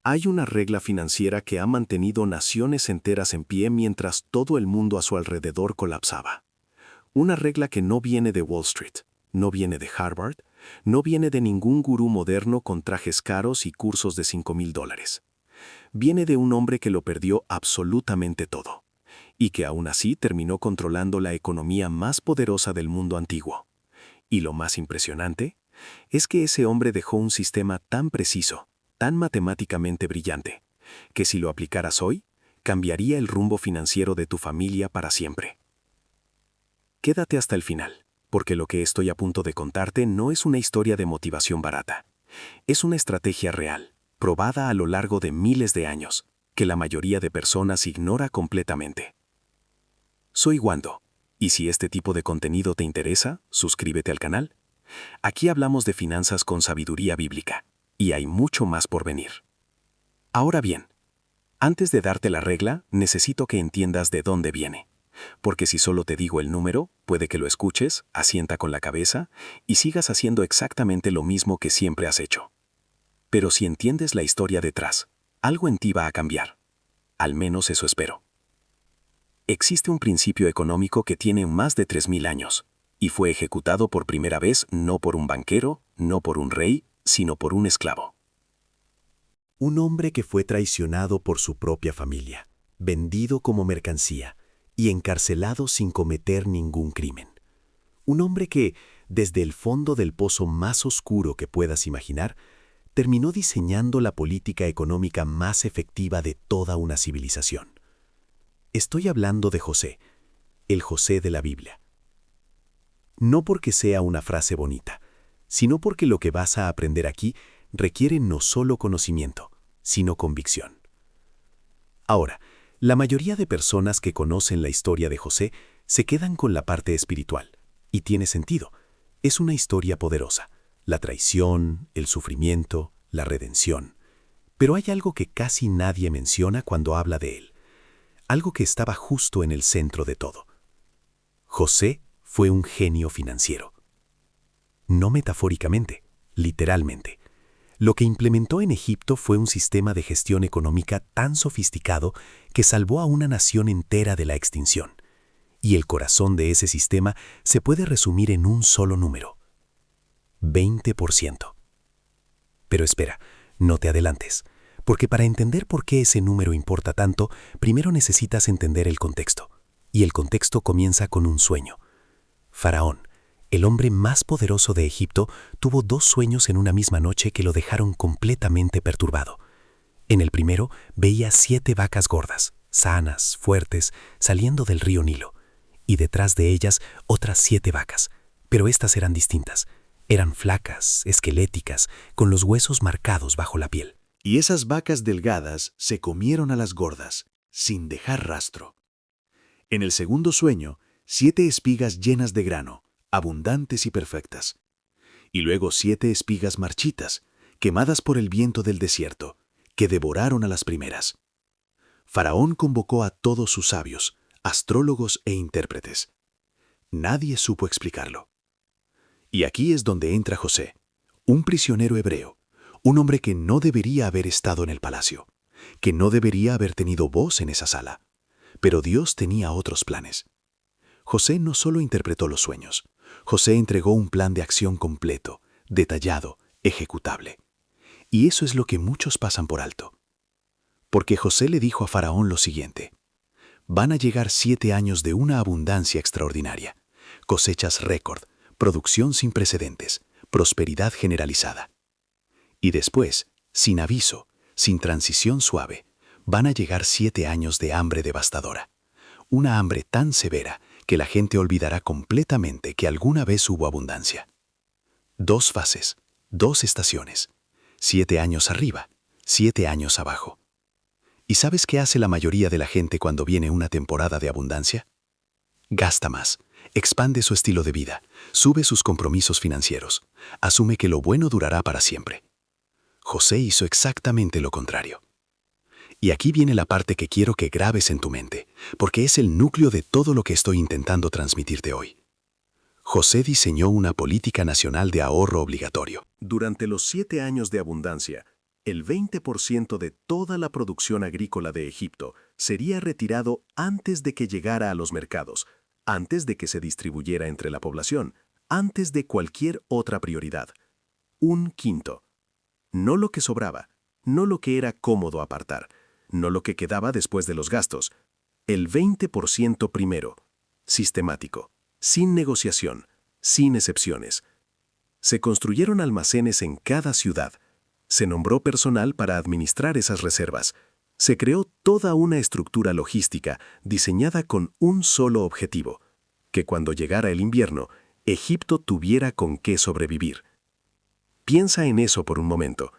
Hay una regla financiera que ha mantenido naciones enteras en pie mientras todo el mundo a su alrededor colapsaba. Una regla que no viene de Wall Street, no viene de Harvard, no viene de ningún gurú moderno con trajes caros y cursos de $5,000. Viene de un hombre que lo perdió absolutamente todo, y que aún así terminó controlando la economía más poderosa del mundo antiguo. Y lo más impresionante es que ese hombre dejó un sistema tan preciso, tan matemáticamente brillante, que si lo aplicaras hoy, cambiaría el rumbo financiero de tu familia para siempre. Quédate hasta el final, porque lo que estoy a punto de contarte no es una historia de motivación barata. Es una estrategia real, probada a lo largo de miles de años, que la mayoría de personas ignora completamente. Soy Wando, y si este tipo de contenido te interesa, suscríbete al canal. Aquí hablamos de finanzas con sabiduría bíblica, y hay mucho más por venir. Ahora bien, antes de darte la regla, necesito que entiendas de dónde viene. Porque si solo te digo el número, puede que lo escuches, asienta con la cabeza y sigas haciendo exactamente lo mismo que siempre has hecho. Pero si entiendes la historia detrás, algo en ti va a cambiar. Al menos eso espero. Existe un principio económico que tiene más de 3,000 años, y fue ejecutado por primera vez no por un banquero, no por un rey, sino por un esclavo. Un hombre que fue traicionado por su propia familia, vendido como mercancía y encarcelado sin cometer ningún crimen. Un hombre que, desde el fondo del pozo más oscuro que puedas imaginar, terminó diseñando la política económica más efectiva de toda una civilización. Estoy hablando de José, el José de la Biblia. No porque sea una frase bonita, sino porque lo que vas a aprender aquí requiere no solo conocimiento, sino convicción. Ahora, la mayoría de personas que conocen la historia de José se quedan con la parte espiritual, y tiene sentido. Es una historia poderosa, la traición, el sufrimiento, la redención. Pero hay algo que casi nadie menciona cuando habla de él, algo que estaba justo en el centro de todo. José fue un genio financiero. No metafóricamente, literalmente. Lo que implementó en Egipto fue un sistema de gestión económica tan sofisticado que salvó a una nación entera de la extinción. Y el corazón de ese sistema se puede resumir en un solo número: 20%. Pero espera, no te adelantes, porque para entender por qué ese número importa tanto, primero necesitas entender el contexto. Y el contexto comienza con un sueño. Faraón, el hombre más poderoso de Egipto, tuvo 2 sueños en una misma noche que lo dejaron completamente perturbado. En el primero veía 7 vacas gordas, sanas, fuertes, saliendo del río Nilo, y detrás de ellas otras 7 vacas, pero estas eran distintas. Eran flacas, esqueléticas, con los huesos marcados bajo la piel. Y esas vacas delgadas se comieron a las gordas, sin dejar rastro. En el segundo sueño, 7 espigas llenas de grano, abundantes y perfectas. Y luego 7 espigas marchitas, quemadas por el viento del desierto, que devoraron a las primeras. Faraón convocó a todos sus sabios, astrólogos e intérpretes. Nadie supo explicarlo. Y aquí es donde entra José, un prisionero hebreo, un hombre que no debería haber estado en el palacio, que no debería haber tenido voz en esa sala. Pero Dios tenía otros planes. José no solo interpretó los sueños, José entregó un plan de acción completo, detallado, ejecutable. Y eso es lo que muchos pasan por alto. Porque José le dijo a Faraón lo siguiente: van a llegar 7 años de una abundancia extraordinaria, cosechas récord, producción sin precedentes, prosperidad generalizada. Y después, sin aviso, sin transición suave, van a llegar 7 años de hambre devastadora. Una hambre tan severa que la gente olvidará completamente que alguna vez hubo abundancia. 2 fases, 2 estaciones, 7 años arriba, 7 años abajo. ¿Y sabes qué hace la mayoría de la gente cuando viene una temporada de abundancia? Gasta más, expande su estilo de vida, sube sus compromisos financieros, asume que lo bueno durará para siempre. José hizo exactamente lo contrario. Y aquí viene la parte que quiero que grabes en tu mente, porque es el núcleo de todo lo que estoy intentando transmitirte hoy. José diseñó una política nacional de ahorro obligatorio. Durante los 7 años de abundancia, El 20% de toda la producción agrícola de Egipto sería retirado antes de que llegara a los mercados, antes de que se distribuyera entre la población, antes de cualquier otra prioridad. Un quinto. No lo que sobraba, no lo que era cómodo apartar, no lo que quedaba después de los gastos. El 20% primero, sistemático, sin negociación, sin excepciones. Se construyeron almacenes en cada ciudad. Se nombró personal para administrar esas reservas. Se creó toda una estructura logística diseñada con un solo objetivo: que cuando llegara el invierno, Egipto tuviera con qué sobrevivir. Piensa en eso por un momento.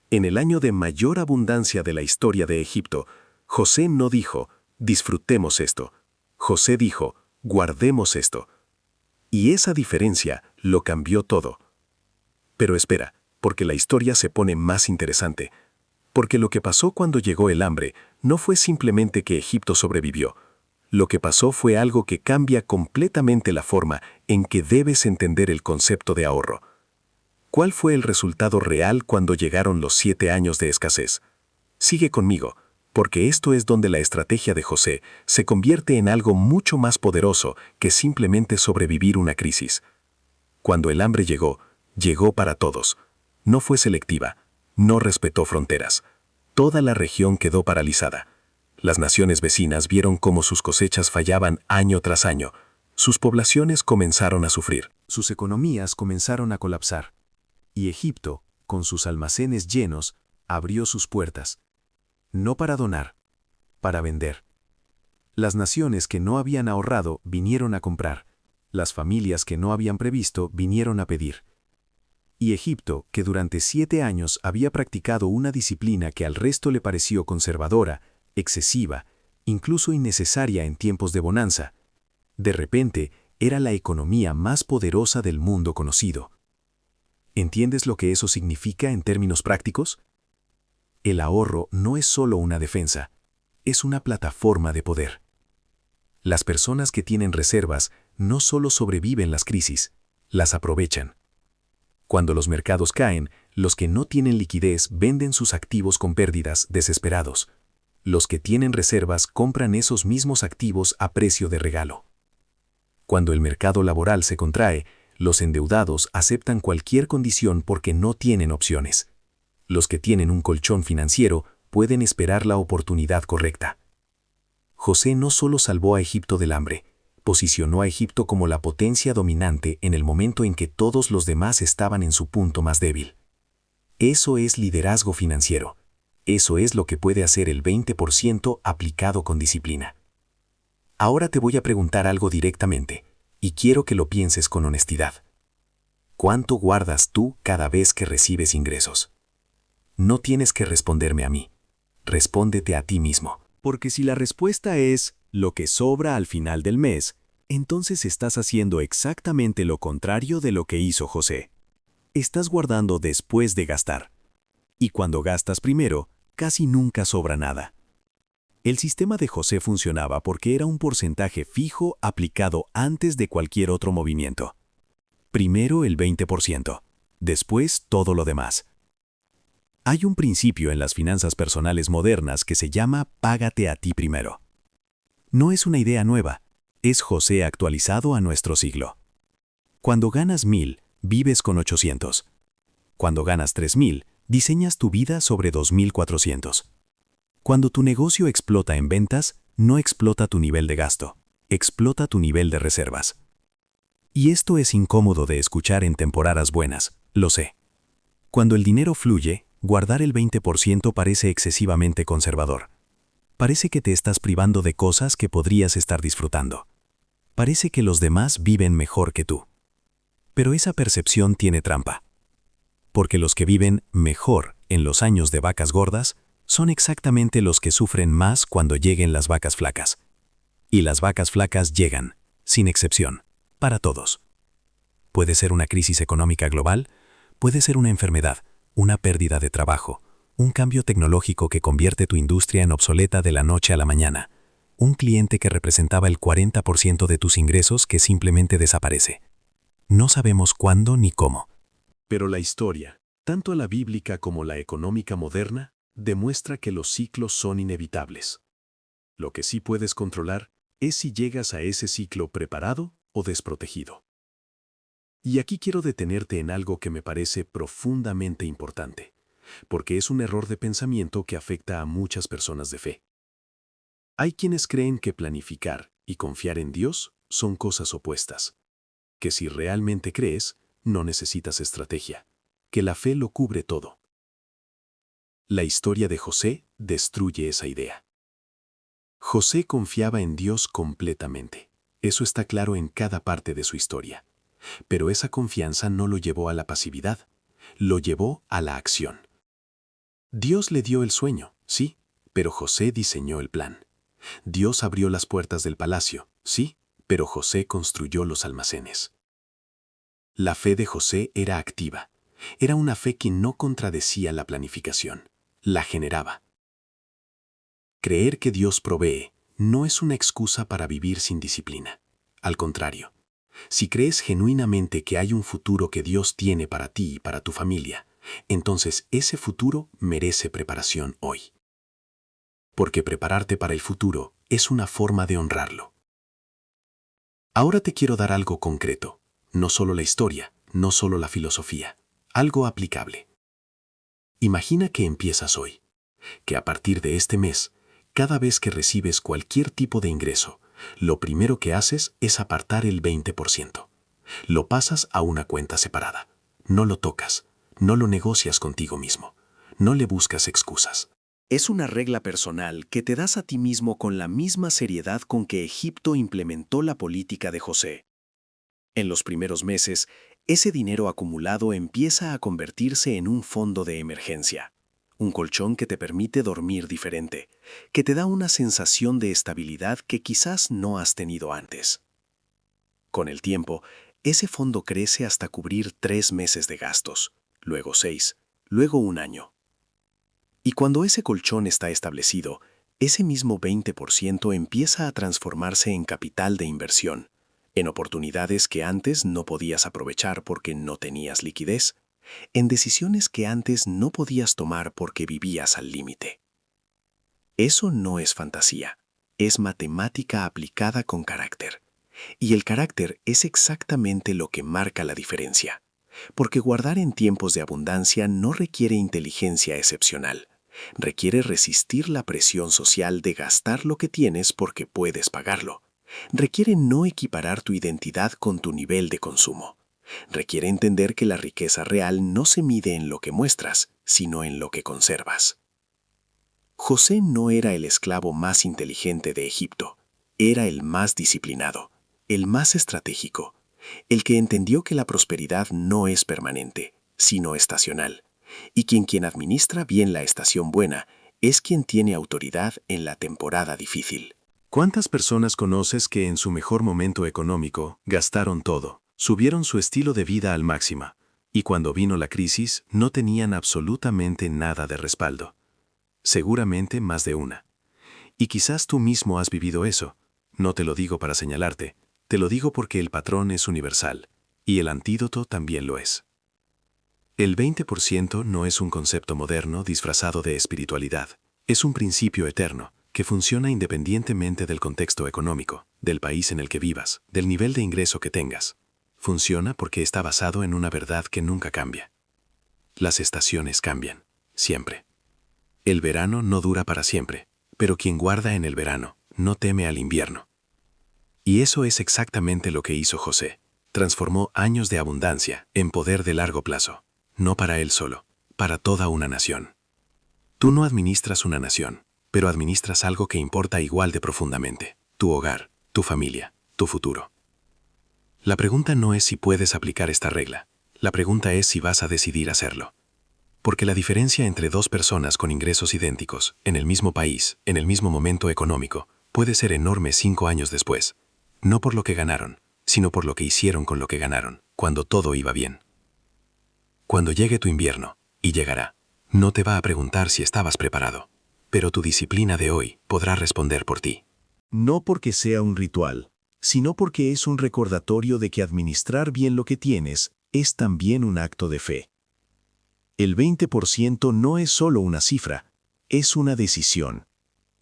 En el año de mayor abundancia de la historia de Egipto, José no dijo, disfrutemos esto. José dijo, guardemos esto. Y esa diferencia lo cambió todo. Pero espera, porque la historia se pone más interesante. Porque lo que pasó cuando llegó el hambre no fue simplemente que Egipto sobrevivió. Lo que pasó fue algo que cambia completamente la forma en que debes entender el concepto de ahorro. ¿Cuál fue el resultado real cuando llegaron los 7 años de escasez? Sigue conmigo, porque esto es donde la estrategia de José se convierte en algo mucho más poderoso que simplemente sobrevivir una crisis. Cuando el hambre llegó, llegó para todos. No fue selectiva, no respetó fronteras. Toda la región quedó paralizada. Las naciones vecinas vieron cómo sus cosechas fallaban año tras año. Sus poblaciones comenzaron a sufrir. Sus economías comenzaron a colapsar. Y Egipto, con sus almacenes llenos, abrió sus puertas. No para donar, para vender. Las naciones que no habían ahorrado vinieron a comprar. Las familias que no habían previsto vinieron a pedir. Y Egipto, que durante 7 años había practicado una disciplina que al resto le pareció conservadora, excesiva, incluso innecesaria en tiempos de bonanza, de repente era la economía más poderosa del mundo conocido. ¿Entiendes lo que eso significa en términos prácticos? El ahorro no es solo una defensa, es una plataforma de poder. Las personas que tienen reservas no solo sobreviven las crisis, las aprovechan. Cuando los mercados caen, los que no tienen liquidez venden sus activos con pérdidas, desesperados. Los que tienen reservas compran esos mismos activos a precio de regalo. Cuando el mercado laboral se contrae, los endeudados aceptan cualquier condición porque no tienen opciones. Los que tienen un colchón financiero pueden esperar la oportunidad correcta. José no solo salvó a Egipto del hambre, posicionó a Egipto como la potencia dominante en el momento en que todos los demás estaban en su punto más débil. Eso es liderazgo financiero. Eso es lo que puede hacer el 20% aplicado con disciplina. Ahora te voy a preguntar algo directamente, y quiero que lo pienses con honestidad. ¿Cuánto guardas tú cada vez que recibes ingresos? No tienes que responderme a mí. Respóndete a ti mismo. Porque si la respuesta es lo que sobra al final del mes, entonces estás haciendo exactamente lo contrario de lo que hizo José. Estás guardando después de gastar. Y cuando gastas primero, casi nunca sobra nada. El sistema de José funcionaba porque era un porcentaje fijo aplicado antes de cualquier otro movimiento. Primero el 20%, después todo lo demás. Hay un principio en las finanzas personales modernas que se llama págate a ti primero. No es una idea nueva, es José actualizado a nuestro siglo. Cuando ganas 1,000, vives con 800. Cuando ganas 3,000, diseñas tu vida sobre 2,400. Cuando tu negocio explota en ventas, no explota tu nivel de gasto, explota tu nivel de reservas. Y esto es incómodo de escuchar en temporadas buenas, lo sé. Cuando el dinero fluye, guardar el 20% parece excesivamente conservador. Parece que te estás privando de cosas que podrías estar disfrutando. Parece que los demás viven mejor que tú. Pero esa percepción tiene trampa. Porque los que viven mejor en los años de vacas gordas son exactamente los que sufren más cuando lleguen las vacas flacas. Y las vacas flacas llegan, sin excepción, para todos. Puede ser una crisis económica global, puede ser una enfermedad, una pérdida de trabajo, un cambio tecnológico que convierte tu industria en obsoleta de la noche a la mañana, un cliente que representaba el 40% de tus ingresos que simplemente desaparece. No sabemos cuándo ni cómo. Pero la historia, Tanto la bíblica como la económica moderna demuestra que los ciclos son inevitables. Lo que sí puedes controlar es si llegas a ese ciclo preparado o desprotegido. Y aquí quiero detenerte en algo que me parece profundamente importante, porque es un error de pensamiento que afecta a muchas personas de fe. Hay quienes creen que planificar y confiar en Dios son cosas opuestas, que si realmente crees, no necesitas estrategia, que la fe lo cubre todo. La historia de José destruye esa idea. José confiaba en Dios completamente. Eso está claro en cada parte de su historia. Pero esa confianza no lo llevó a la pasividad, lo llevó a la acción. Dios le dio el sueño, sí, pero José diseñó el plan. Dios abrió las puertas del palacio, sí, pero José construyó los almacenes. La fe de José era activa. Era una fe que no contradecía la planificación, la generaba. Creer que Dios provee no es una excusa para vivir sin disciplina. Al contrario, si crees genuinamente que hay un futuro que Dios tiene para ti y para tu familia, entonces ese futuro merece preparación hoy. Porque prepararte para el futuro es una forma de honrarlo. Ahora te quiero dar algo concreto, no solo la historia, no solo la filosofía, algo aplicable. Imagina que empiezas hoy, que a partir de este mes, cada vez que recibes cualquier tipo de ingreso, lo primero que haces es apartar el 20%. Lo pasas a una cuenta separada. No lo tocas, no lo negocias contigo mismo, no le buscas excusas. Es una regla personal que te das a ti mismo con la misma seriedad con que Egipto implementó la política de José. En los primeros meses, ese dinero acumulado empieza a convertirse en un fondo de emergencia. Un colchón que te permite dormir diferente, que te da una sensación de estabilidad que quizás no has tenido antes. Con el tiempo, ese fondo crece hasta cubrir 3 meses de gastos, luego 6, luego 1 año. Y cuando ese colchón está establecido, ese mismo 20% empieza a transformarse en capital de inversión, en oportunidades que antes no podías aprovechar porque no tenías liquidez, en decisiones que antes no podías tomar porque vivías al límite. Eso no es fantasía, es matemática aplicada con carácter. Y el carácter es exactamente lo que marca la diferencia, porque guardar en tiempos de abundancia no requiere inteligencia excepcional, requiere resistir la presión social de gastar lo que tienes porque puedes pagarlo, requiere no equiparar tu identidad con tu nivel de consumo. Requiere entender que la riqueza real no se mide en lo que muestras, sino en lo que conservas. José no era el esclavo más inteligente de Egipto, era el más disciplinado, el más estratégico, el que entendió que la prosperidad no es permanente, sino estacional, y quien administra bien la estación buena es quien tiene autoridad en la temporada difícil. ¿Cuántas personas conoces que en su mejor momento económico gastaron todo? Subieron su estilo de vida al máximo, y cuando vino la crisis no tenían absolutamente nada de respaldo? Seguramente más de una. Y quizás tú mismo has vivido eso. No te lo digo para señalarte, te lo digo porque el patrón es universal, y el antídoto también lo es. El 20% no es un concepto moderno disfrazado de espiritualidad, es un principio eterno, que funciona independientemente del contexto económico, del país en el que vivas, del nivel de ingreso que tengas. Funciona porque está basado en una verdad que nunca cambia. Las estaciones cambian, siempre. El verano no dura para siempre, pero quien guarda en el verano no teme al invierno. Y eso es exactamente lo que hizo José. Transformó años de abundancia en poder de largo plazo, no para él solo, para toda una nación. Tú no administras una nación, pero administras algo que importa igual de profundamente: tu hogar, tu familia, tu futuro. La pregunta no es si puedes aplicar esta regla, la pregunta es si vas a decidir hacerlo. Porque la diferencia entre dos personas con ingresos idénticos, en el mismo país, en el mismo momento económico, puede ser enorme 5 años después. No por lo que ganaron, sino por lo que hicieron con lo que ganaron, cuando todo iba bien. Cuando llegue tu invierno, y llegará, no te va a preguntar si estabas preparado, pero tu disciplina de hoy podrá responder por ti. No porque sea un ritual, sino porque es un recordatorio de que administrar bien lo que tienes es también un acto de fe. El 20% no es solo una cifra, es una decisión.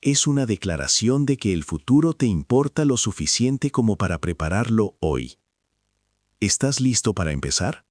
Es una declaración de que el futuro te importa lo suficiente como para prepararlo hoy. ¿Estás listo para empezar?